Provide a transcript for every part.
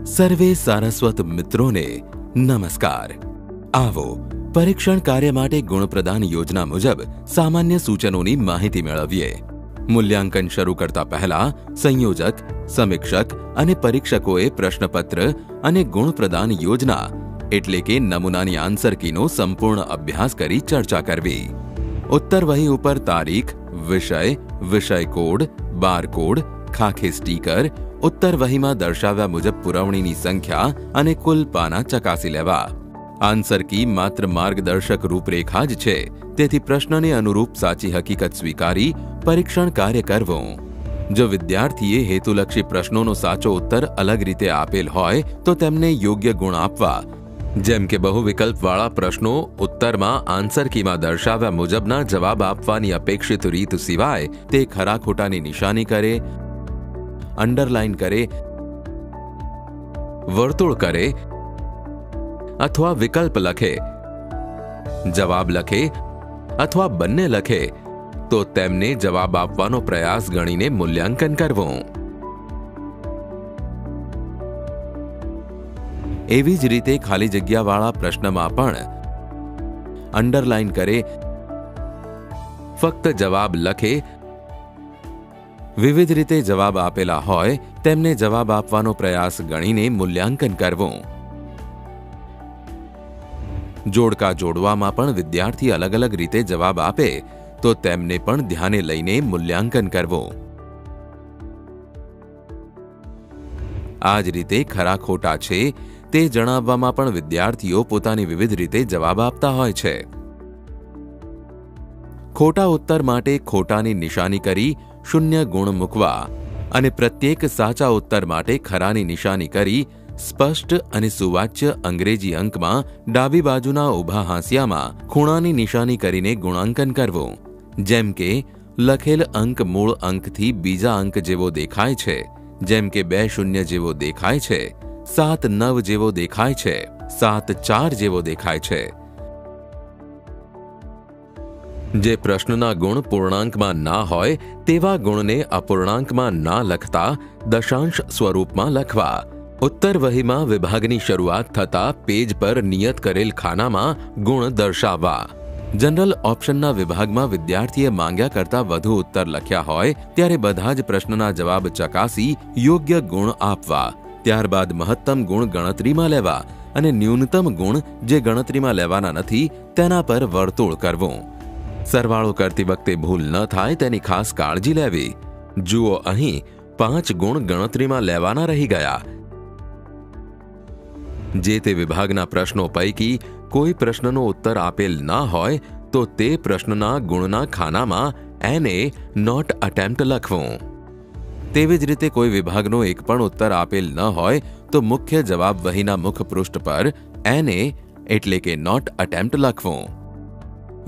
સર્વે સારસ્વત મિત્રોને નમસ્કાર। આવો પરીક્ષણ કાર્ય માટે ગુણપ્રદાન યોજના મુજબ સામાન્ય સૂચનોની માહિતી મેળવીએ। મૂલ્યાંકન શરૂ કરતા પહેલા સંયોજક, સમીક્ષક અને પરીક્ષકોએ પ્રશ્નપત્ર અને ગુણપ્રદાન યોજના એટલે કે નમૂનાની આન્સર કીનો સંપૂર્ણ અભ્યાસ કરી ચર્ચા કરવી। ઉત્તર વહી ઉપર તારીખ, વિષય, વિષય કોડ, બાર કોડ, ખાખે સ્ટીકર, ઉત્તર વહીમાં દર્શાવ્યા મુજબ પુરવણીની સંખ્યા અને કુલ પાના ચકાસી લેવા। આન્સર કી માત્ર માર્ગદર્શક રૂપરેખા જ છે, તેથી પ્રશ્નને અનુરૂપ સાચી હકીકત સ્વીકારી પરીક્ષણ કાર્ય કરવું। જો વિદ્યાર્થીએ હેતુલક્ષી પ્રશ્નોનો સાચો ઉત્તર અલગ રીતે આપેલ હોય તો તેમને યોગ્ય ગુણ આપવા। જેમ કે બહુ વિકલ્પવાળા પ્રશ્નો ઉત્તરમાં આન્સર કીમાં દર્શાવ્યા મુજબના જવાબ આપવાની અપેક્ષિત રીત સિવાય તે ખરા ખોટાની નિશાની કરે, અંડરલાઇન કરે, વર્તુળ કરે અથવા વિકલ્પ લખે, જવાબ લખે અથવા બંને લખે તો તેમને જવાબ આપવાનો પ્રયાસ ગણીને મૂલ્યાંકન કરવું। એવી જ રીતે ખાલી જગ્યાવાળા પ્રશ્નમાં પણ અંડરલાઇન કરે, ફક્ત જવાબ લખે, વિવિધ રીતે જવાબ આપેલા હોય તેમને જવાબ આપવાનો પ્રયાસ ગણીને મૂલ્યાંકન કરવું। જોડકા જોડવામાં પણ વિદ્યાર્થી અલગ અલગ રીતે જવાબ આપે તો તેમને પણ ધ્યાને લઈને મૂલ્યાંકન કરવું। આ જ રીતે ખરા ખોટા છે તે જણાવવામાં પણ વિદ્યાર્થીઓ પોતાની વિવિધ રીતે જવાબ આપતા હોય છે। ખોટા ઉત્તર માટે ખોટાની નિશાની કરી શૂન્ય ગુણ મૂકવા અને પ્રત્યેક સાચા ઉત્તર માટે ખરાની નિશાની કરી સ્પષ્ટ અને સુવાચ્ય અંગ્રેજી અંકમાં ડાબી બાજુના ઊભા હાંસિયામાં ખૂણાની નિશાની કરીને ગુણાંકન કરવું। જેમ કે લખેલ અંક મૂળ અંકથી બીજા અંક જેવો દેખાય છે, જેમ કે 2 શૂન્ય જેવો દેખાય છે, 7 9 જેવો દેખાય છે, 7 4 જેવો દેખાય છે। જે પ્રશ્નના ગુણ પૂર્ણાંકમાં ના હોય તેવા ગુણને અપૂર્ણાંકમાં ના લખતા દશાંશ સ્વરૂપમાં લખવા। ઉત્તર વહીમાં વિભાગની શરૂઆત થતા પેજ પર નિયત કરેલ ખાનામાં ગુણ દર્શાવવા। જનરલ ઓપ્શનના વિભાગમાં વિદ્યાર્થીએ માંગ્યા કરતા વધુ ઉત્તર લખ્યા હોય ત્યારે બધા જ પ્રશ્નના જવાબ ચકાસી યોગ્ય ગુણ આપવા। ત્યારબાદ મહત્તમ ગુણ ગણતરીમાં લેવા અને ન્યૂનતમ ગુણ જે ગણતરીમાં લેવાના નથી તેના પર વર્તુળ કરવું। સરવાળો કરતી વખતે ભૂલ ન થાય તેની ખાસ કાળજી લેવી। જુઓ, અહીં 5 ગુણ ગણતરીમાં લેવાના રહી ગયા। જે તે વિભાગના પ્રશ્નો પૈકી કોઈ પ્રશ્નનો ઉત્તર આપેલ ના હોય તો તે પ્રશ્નના ગુણના ખાનામાં NA નોટ અટેમ્પ્ટ લખવું। તેવી જ રીતે કોઈ વિભાગનો એક પણ ઉત્તર આપેલ ન હોય તો મુખ્ય જવાબ વહીના મુખપૃષ્ઠ પર NA એટલે કે નોટ અટેમ્પ્ટ લખવું।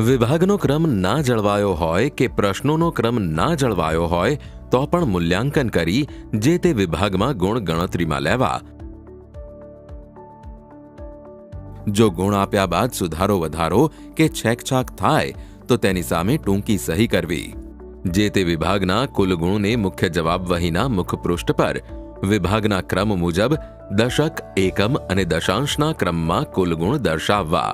વિભાગનો ક્રમ ના જળવાયો હોય કે પ્રશ્નોનો ક્રમ ના જળવાયો હોય તો પણ મૂલ્યાંકન કરી જે તે વિભાગમાં ગુણ ગણતરીમાં લેવા। જો ગુણ આપ્યા બાદ સુધારો વધારો કે છેકછાક થાય તો તેની સામે ટૂંકી સહી કરવી। જે તે વિભાગના કુલ ગુણને મુખ્ય જવાબ વહીના મુખપૃષ્ઠ પર વિભાગના ક્રમ મુજબ દશક, એકમ અને દશાંશના ક્રમમાં કુલ ગુણ દર્શાવવા।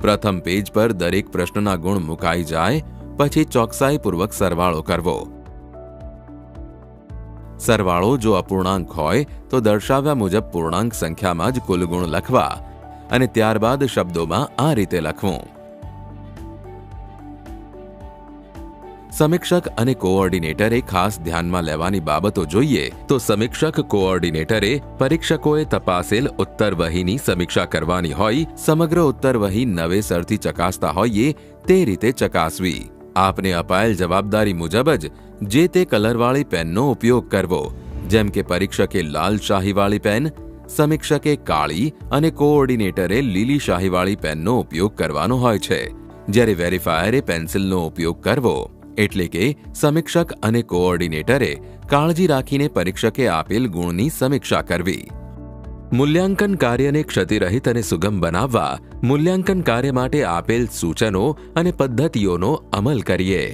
પ્રથમ પેજ પર દરેક પ્રશ્નના ગુણ મુકાઈ જાય પછી ચોકસાઈપૂર્વક સરવાળો કરવો। સરવાળો જો અપૂર્ણાંક હોય તો દર્શાવ્યા મુજબ પૂર્ણાંક સંખ્યામાં જ કુલ ગુણ લખવા અને ત્યારબાદ શબ્દોમાં આ રીતે લખવું। સમીક્ષક અને કોઓર્ડિનેટરે ખાસ ધ્યાનમાં લેવાની બાબતો જોઈએ તો સમીક્ષક કોઓર્ડિનેટરે પરીક્ષકોએ તપાસેલ ઉત્તર વહીની સમીક્ષા કરવાની હોય સમગ્ર ઉત્તર વહી નવેસરથી ચકાસતા હોઈએ તે રીતે ચકાસવી। આપને અપાયેલ જવાબદારી મુજબ જ જે તે કલરવાળી પેનનો ઉપયોગ કરવો। જેમ કે પરીક્ષકે લાલ શાહીવાળી પેન, સમીક્ષકે કાળી અને કોઓર્ડિનેટરે લીલી શાહીવાળી પેનનો ઉપયોગ કરવાનો હોય છે, જ્યારે વેરીફાયરે પેન્સિલનો ઉપયોગ કરવો। એટલે કે સમીક્ષક અને કોઓર્ડિનેટરે કાળજી રાખીને પરીક્ષકે આપેલ ગુણની સમીક્ષા કરવી। મૂલ્યાંકન કાર્યને ક્ષતિરહિત અને સુગમ બનાવવા મૂલ્યાંકન કાર્ય માટે આપેલ સૂચનો અને પદ્ધતિઓનો અમલ કરીએ।